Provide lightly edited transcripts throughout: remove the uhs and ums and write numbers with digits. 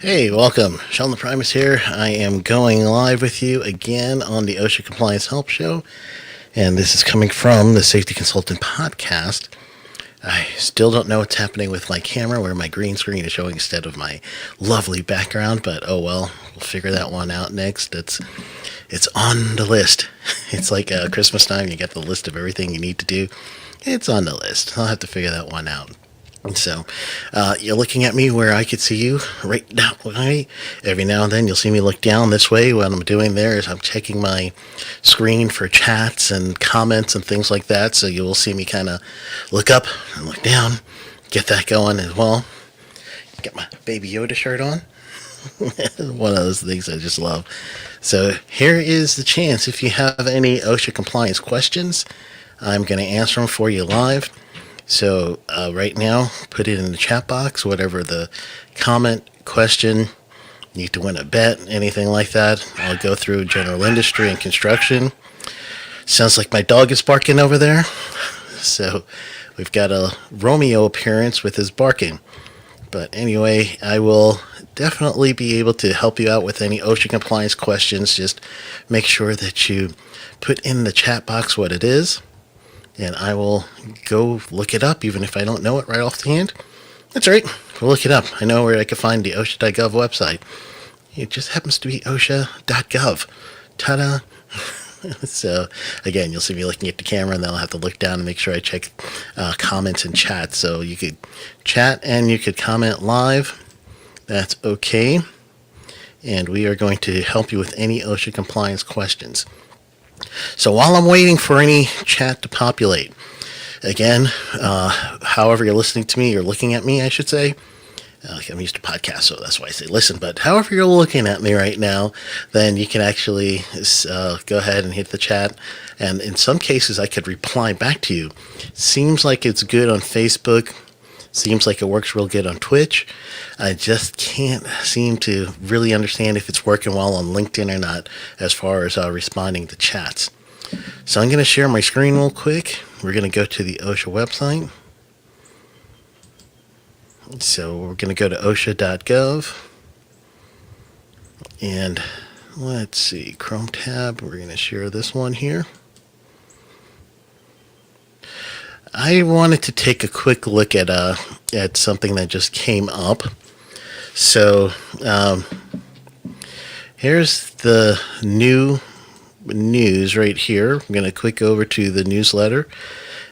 Hey, welcome. Sheldon the Primus here. I am going live with you again on the OSHA Compliance Help Show, and this is coming from the Safety Consultant Podcast. I still don't know what's happening with my camera, where my green screen is showing instead of my lovely background, but oh well, we'll figure that one out next. It's on the list. It's like Christmas time, you get the list of everything you need to do. It's on the list. I'll have to figure that one out. And so, you're looking at me where I could see you right now. Right? Every now and then you'll see me look down this way. What I'm doing there is I'm checking my screen for chats and comments and things like that. So you will see me kind of look up and look down, get that going as well. Get my Baby Yoda shirt on. One of those things I just love. So here is the chance. If you have any OSHA compliance questions, I'm going to answer them for you live. So right now, put it in the chat box, whatever the comment, question, need to win a bet, anything like that. I'll go through general industry and construction. Sounds like my dog is barking over there. So we've got a Romeo appearance with his barking. But anyway, I will definitely be able to help you out with any OSHA compliance questions. Just make sure that you put in the chat box what it is, and I will go look it up, even if I don't know it right off the hand. That's right, we'll look it up. I know where I can find the OSHA.gov website. It just happens to be OSHA.gov. Ta-da! So, again, you'll see me looking at the camera, and then I'll have to look down and make sure I check comments and chat. So you could chat and you could comment live. That's okay. And we are going to help you with any OSHA compliance questions. So while I'm waiting for any chat to populate, again, however you're listening to me or looking at me, I should say. I'm used to podcasts, so that's why I say listen. But however you're looking at me right now, then you can actually go ahead and hit the chat. And in some cases, I could reply back to you. Seems like it's good on Facebook. Seems like it works real good on Twitch. I just can't seem to really understand if it's working well on LinkedIn or not as far as responding to chats. So I'm going to share my screen real quick. We're going to go to the OSHA website. So we're going to go to OSHA.gov. And let's see, Chrome tab. We're going to share this one here. I wanted to take a quick look at something that just came up. So here's the new news right here. I'm going to click over to the newsletter.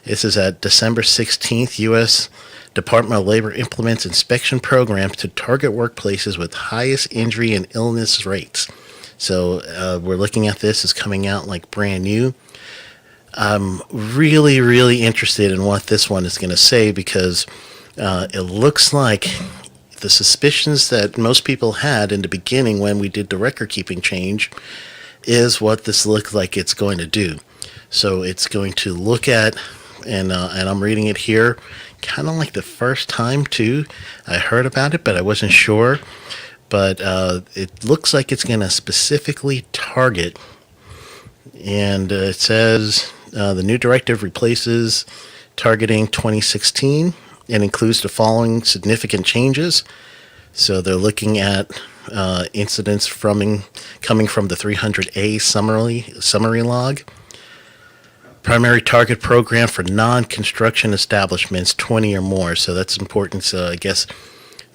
This is at December 16th. U.S. Department of Labor implements inspection programs to target workplaces with highest injury and illness rates. So we're looking at this as coming out like brand new. I'm really, really interested in what this one is going to say, because it looks like the suspicions that most people had in the beginning when we did the record keeping change is what this looks like it's going to do. So it's going to look at, and I'm reading it here, kind of like the first time too. I heard about it, but I wasn't sure. But it looks like it's going to specifically target, and it says the new directive replaces targeting 2016 and includes the following significant changes. So they're looking at incidents coming from the 300A summary log. Primary target program for non-construction establishments, 20 or more. So that's important. So I guess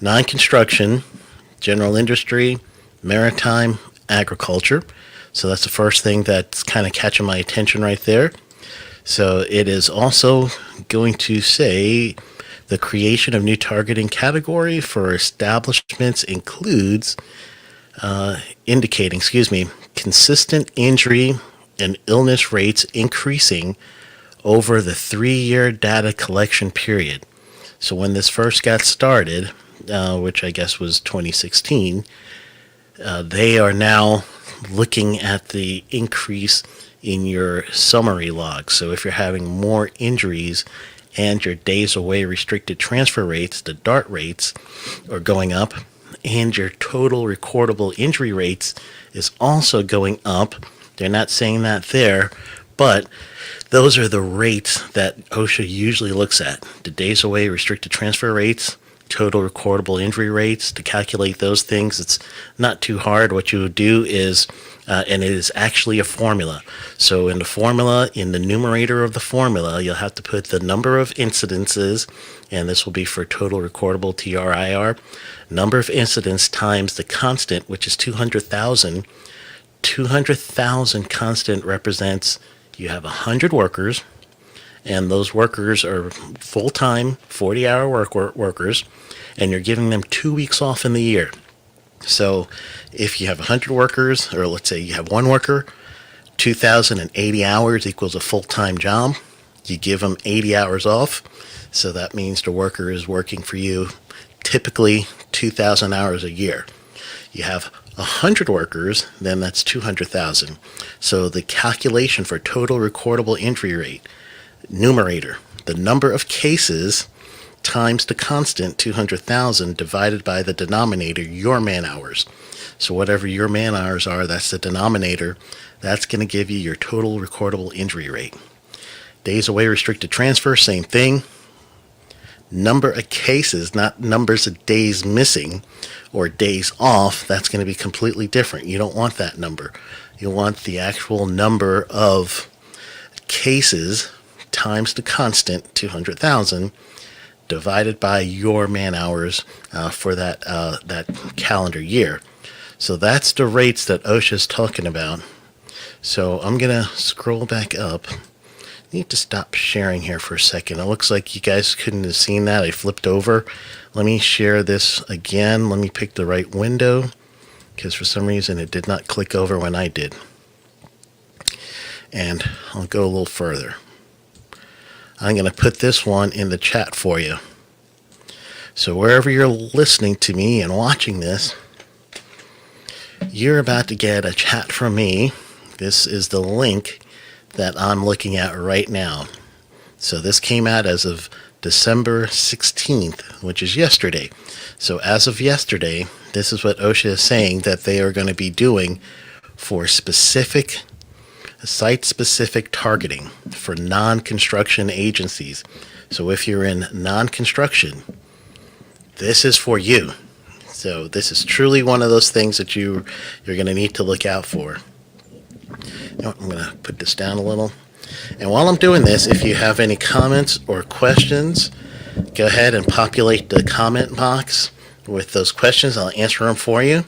non-construction, general industry, maritime, agriculture. So that's the first thing that's kind of catching my attention right there. So it is also going to say the creation of new targeting category for establishments includes indicating, consistent injury and illness rates increasing over the 3-year data collection period. So when this first got started, which I guess was 2016, they are now looking at the increase in your summary log. So if you're having more injuries and your days away restricted transfer rates, the DART rates, are going up, and your total recordable injury rates is also going up. They're not saying that there, but those are the rates that OSHA usually looks at. The days away restricted transfer rates total recordable injury rates. To calculate those things, it's not too hard. What you would do is, and it is actually a formula. So in the formula, in the numerator of the formula, you'll have to put the number of incidences, and this will be for total recordable TRIR, number of incidents times the constant, which is 200,000. 200,000 constant represents you have 100 workers, and those workers are full-time, 40-hour workers, and you're giving them 2 weeks off in the year. So if you have 100 workers, or let's say you have one worker, 2,080 hours equals a full-time job. You give them 80 hours off, so that means the worker is working for you typically 2,000 hours a year. You have 100 workers, then that's 200,000. So the calculation for total recordable injury rate, numerator, the number of cases times the constant 200,000 divided by the denominator, your man hours. So whatever your man hours are, that's the denominator. That's going to give you your total recordable injury rate. Days away restricted transfer, same thing. Number of cases, not numbers of days missing or days off, that's going to be completely different. You don't want that number. You want the actual number of cases times the constant, 200,000, divided by your man hours for that calendar year. So that's the rates that OSHA is talking about. So I'm going to scroll back up. I need to stop sharing here for a second. It looks like you guys couldn't have seen that. I flipped over. Let me share this again. Let me pick the right window, because for some reason it did not click over when I did. And I'll go a little further. I'm going to put this one in the chat for you. So wherever you're listening to me and watching this, you're about to get a chat from me. This is the link that I'm looking at right now. So this came out as of December 16th, which is yesterday. So as of yesterday, this is what OSHA is saying that they are going to be doing for specific site-specific targeting for non-construction agencies. So if you're in non-construction, this is for you. So this is truly one of those things that you're going to need to look out for. You know what, I'm going to put this down a little. And while I'm doing this, if you have any comments or questions, go ahead and populate the comment box with those questions. I'll answer them for you.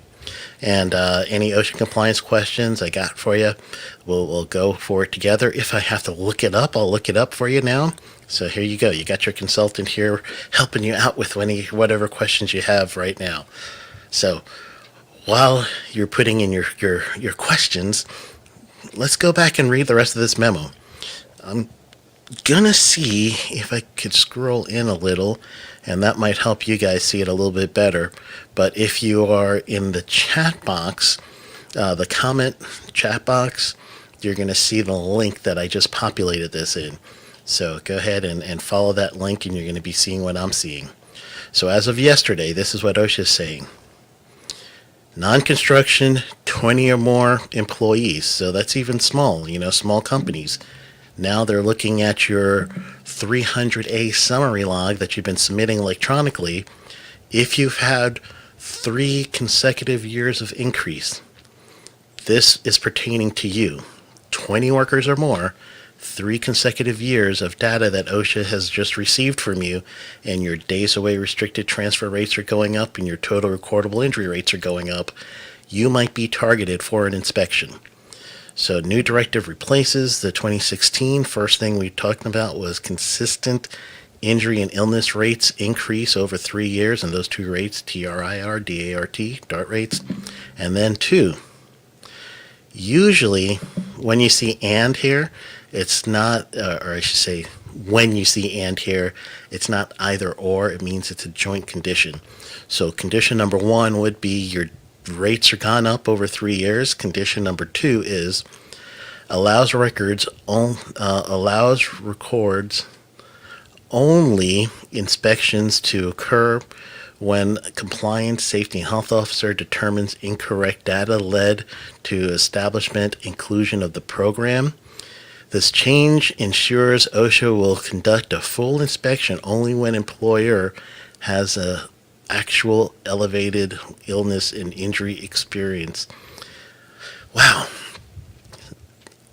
And any OSHA compliance questions I got for you, we'll go for it together. If I have to look it up, I'll look it up for you now. So here you go. You got your consultant here helping you out with whatever questions you have right now. So while you're putting in your questions, let's go back and read the rest of this memo. I'm gonna see if I could scroll in a little, and that might help you guys see it a little bit better. But if you are in the chat box, the comment chat box, you're going to see the link that I just populated this in. So go ahead and follow that link, and you're going to be seeing what I'm seeing. So as of yesterday, this is what OSHA is saying. Non-construction, 20 or more employees. So that's even small, small companies. Now they're looking at your 300A summary log that you've been submitting electronically. If you've had 3 consecutive years of increase, this is pertaining to you. 20 workers or more, 3 consecutive years of data that OSHA has just received from you, and your days away restricted transfer rates are going up and your total recordable injury rates are going up, you might be targeted for an inspection. So new directive replaces the 2016. First thing we talked about was consistent injury and illness rates increase over 3 years, and those 2 rates, TRIR, DART, DART rates. And then 2, usually when you see and here, it's not, or I should say, when you see and here, it's not either or, it means it's a joint condition. So condition number 1 would be your rates are gone up over 3 years. Condition number 2 is allows records only inspections to occur when a compliance safety and health officer determines incorrect data led to establishment inclusion of the program. This change ensures OSHA will conduct a full inspection only when employer has a actual elevated illness and injury experience. Wow.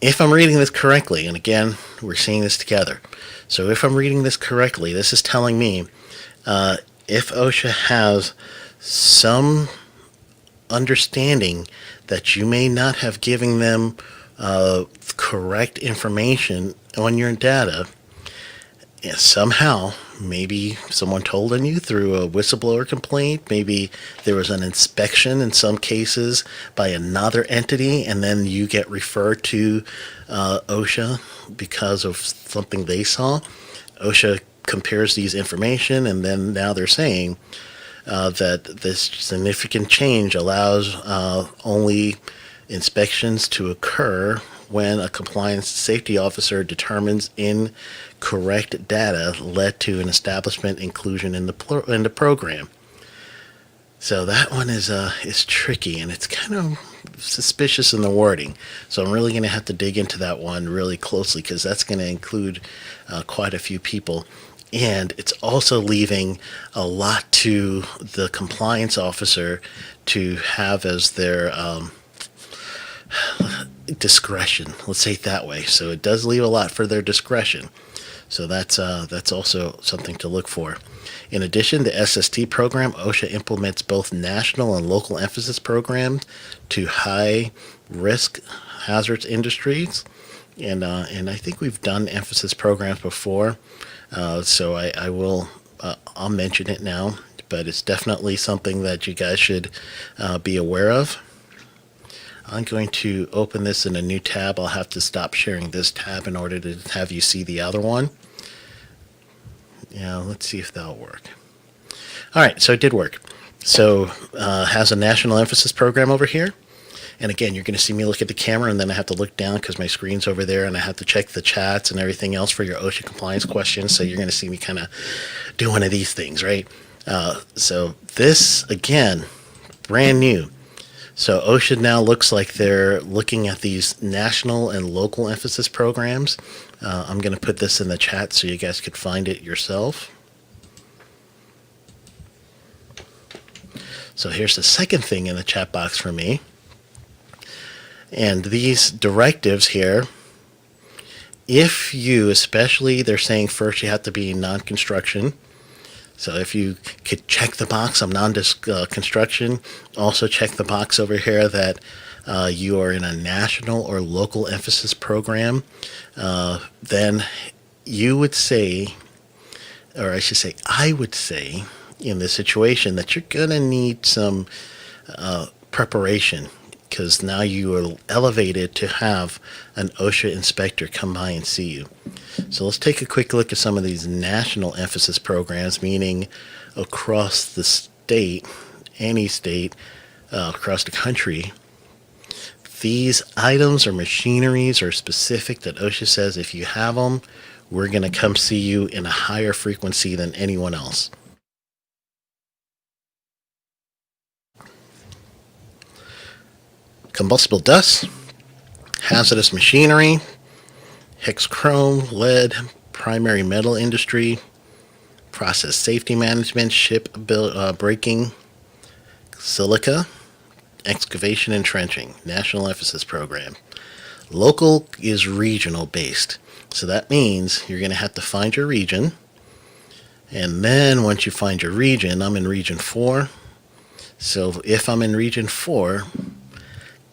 If I'm reading this correctly, and again, we're seeing this together. So if I'm reading this correctly, this is telling me if OSHA has some understanding that you may not have given them correct information on your data, somehow, maybe someone told on you through a whistleblower complaint, maybe there was an inspection in some cases by another entity, and then you get referred to OSHA because of something they saw. OSHA compares these information, and then now they're saying that this significant change allows only inspections to occur when a compliance safety officer determines incorrect data led to an establishment inclusion in the program. So that one is tricky, and it's kind of suspicious in the wording. So I'm really going to have to dig into that one really closely, because that's going to include quite a few people. And it's also leaving a lot to the compliance officer to have as their discretion. Let's say it that way. So it does leave a lot for their discretion. So that's also something to look for. In addition, the SST program, OSHA implements both national and local emphasis programs to high risk hazards industries. And I think we've done emphasis programs before. So I will, I'll mention it now, but it's definitely something that you guys should be aware of. I'm going to open this in a new tab. I'll have to stop sharing this tab in order to have you see the other one. Yeah, let's see if that'll work. All right, so it did work. So has a national emphasis program over here. And again, you're going to see me look at the camera, and then I have to look down because my screen's over there, and I have to check the chats and everything else for your OSHA compliance questions. So you're going to see me kind of do one of these things, right? So this, again, brand new. So OSHA now looks like they're looking at these national and local emphasis programs. I'm going to put this in the chat so you guys could find it yourself. So here's the second thing in the chat box for me. And these directives here, if you, especially, they're saying first you have to be non-construction. So if you could check the box, I'm non-construction. Also check the box over here that you are in a national or local emphasis program. Then you would say, or I should say, I would say in this situation that you're going to need some preparation, because now you are elevated to have an OSHA inspector come by and see you. So let's take a quick look at some of these national emphasis programs, meaning across the state, any state, across the country. These items or machineries are specific that OSHA says if you have them, we're going to come see you in a higher frequency than anyone else. Combustible dust, hazardous machinery, hex chrome, lead, primary metal industry, process safety management, ship braking, silica, excavation and trenching, national emphasis program. Local is regional based. So that means you're going to have to find your region. And then once you find your region, I'm in region 4. So if I'm in region 4,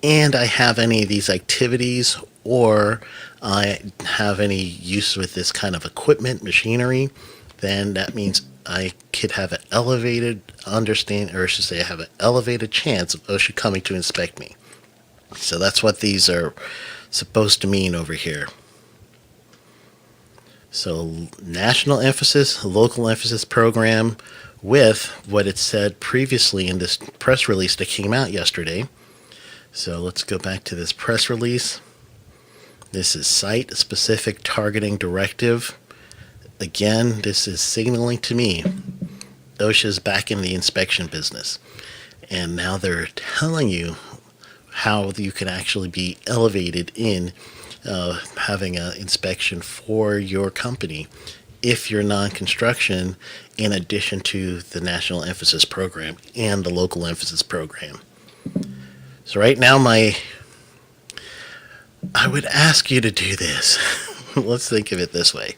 and I have any of these activities, or I have any use with this kind of equipment, machinery, then that means I could have an elevated understanding, or I should say I have an elevated chance of OSHA coming to inspect me. So that's what these are supposed to mean over here. So national emphasis, local emphasis program with what it said previously in this press release that came out yesterday. So let's go back to this press release. This is site-specific targeting directive. Again, this is signaling to me OSHA's back in the inspection business. And now they're telling you how you can actually be elevated in having an inspection for your company if you're non-construction, in addition to the National Emphasis Program and the Local Emphasis Program. So right now, I would ask you to do this. Let's think of it this way.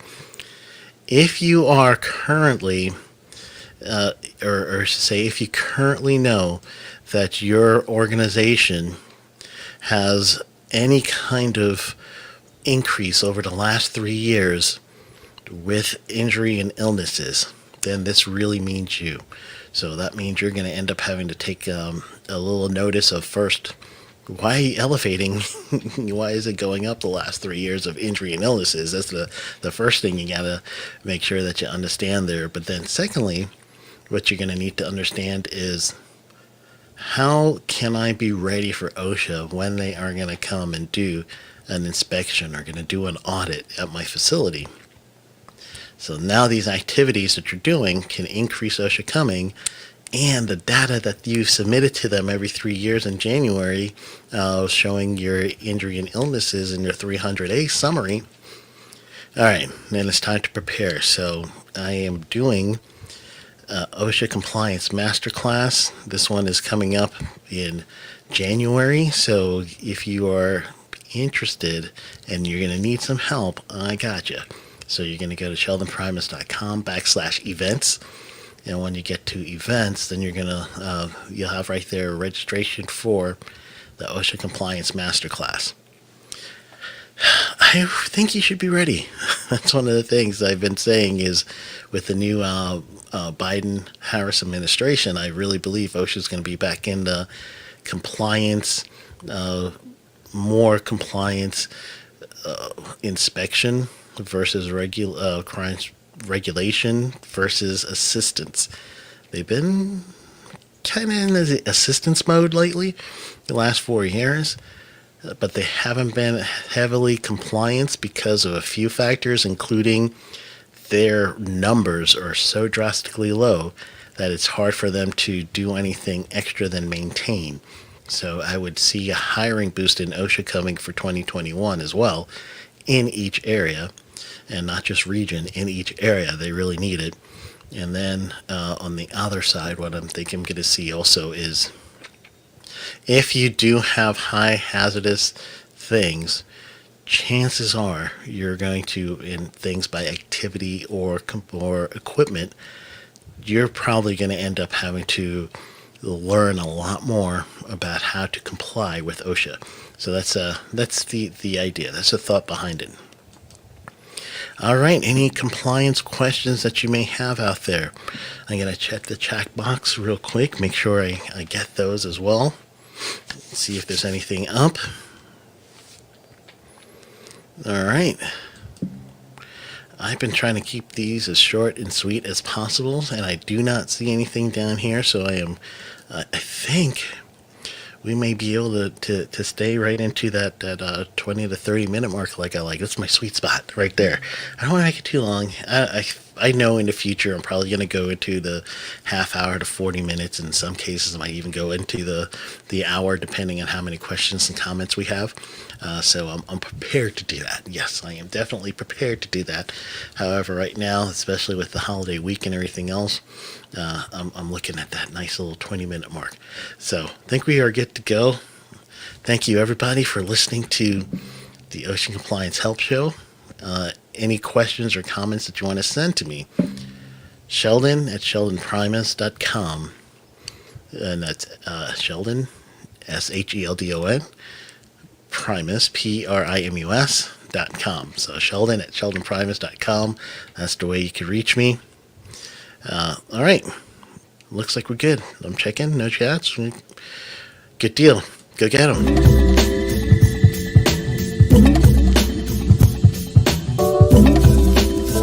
If you are currently, or say if you currently know that your organization has any kind of increase over the last 3 years with injury and illnesses, then this really means you. So that means you're going to end up having to take a little notice of first, why are you elevating? Why is it going up the last 3 years of injury and illnesses? That's the first thing you got to make sure that you understand there. But then secondly, what you're going to need to understand is, how can I be ready for OSHA when they are going to come and do an inspection or going to do an audit at my facility? So now these activities that you're doing can increase OSHA coming, and the data that you've submitted to them every 3 years in January, showing your injury and illnesses in your 300A summary. All right, then it's time to prepare. So I am doing OSHA Compliance Masterclass. This one is coming up in January. So if you are interested and you're going to need some help, I got you. So you're going to go to sheldonprimus.com/events. And when you get to events, then you're going to, you'll have right there registration for the OSHA Compliance Masterclass. I think you should be ready. That's one of the things I've been saying is, with the new Biden-Harris administration, I really believe OSHA is going to be back in the compliance, more compliance inspection versus regulation versus assistance. They've been kind of in the assistance mode lately, the last 4 years, but they haven't been heavily compliance because of a few factors, including their numbers are so drastically low that it's hard for them to do anything extra than maintain. So I would see a hiring boost in OSHA coming for 2021 as well, in each area, and not just region, in each area. They really need it. And then on the other side, what I'm thinking I'm going to see also is, if you do have high hazardous things, chances are you're going to, in things by activity or equipment, you're probably going to end up having to learn a lot more about how to comply with OSHA. So that's the idea. That's the thought behind it. All right, any compliance questions that you may have out there? I'm going to check the chat box real quick, make sure I get those as well. See if there's anything up. All right. I've been trying to keep these as short and sweet as possible, and I do not see anything down here, so I think we may be able to stay right into that 20 to 30 minute mark like I like. That's my sweet spot right there. I don't want to make it too long. I know in the future I'm probably going to go into the half hour to 40 minutes. In some cases I might even go into the hour, depending on how many questions and comments we have. So I'm prepared to do that. Yes, I am definitely prepared to do that. However, right now, especially with the holiday week and everything else, I'm looking at that nice little 20-minute mark. So I think we are good to go. Thank you, everybody, for listening to the Ocean Compliance Help Show. Any questions or comments that you want to send to me, Sheldon at sheldonprimus.com. And that's Sheldon, SHELDON, Primus, PRIMUS.com. So Sheldon at sheldonprimus.com. That's the way you can reach me. All right. Looks like we're good. I'm checking. No chats. Good deal. Go get them.